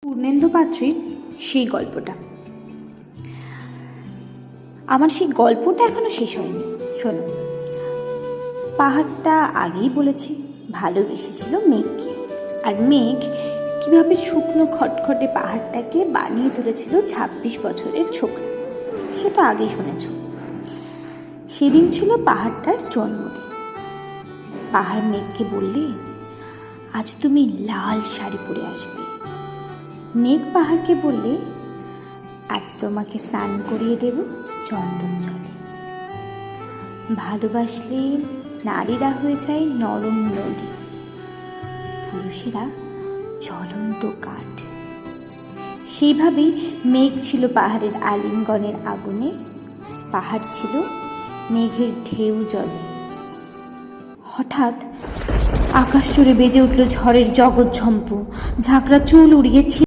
পূর্ণেন্দু পাত্রীর সেই গল্পটা। আমার সেই গল্পটা এখনো শেষ হয়নি, শোনো। পাহাড়টা আগেই বলেছি ভালোবেসেছিল মেঘকে, আর মেঘ কীভাবে শুকনো খটখটে পাহাড়টাকে বানিয়ে তুলেছিল 26 বছরের ছোকরা, সেটা আগেই শুনেছ। সেদিন ছিল পাহাড়টার জন্মদিন। পাহাড় মেঘকে বললে, আজ তুমি লাল শাড়ি পরে আসবে। মেঘ পাহাড়কে বললে, আজ তোমাকে স্নান করিয়ে দেব চন্দন জলে। ভালোবাসলে নারীরা হয়ে যায় নরম নদী, পুরুষেরা জ্বলন্ত কাঠ। সেইভাবেই মেঘ ছিল পাহাড়ের আলিঙ্গনের আগুনে, পাহাড় ছিল মেঘের ঢেউ জলে। হঠাৎ আকাশ জুড়ে বেজে উঠল ঝড়ের জগৎ ঝম্প, ঝাঁকড়া চুল উড়িয়েছে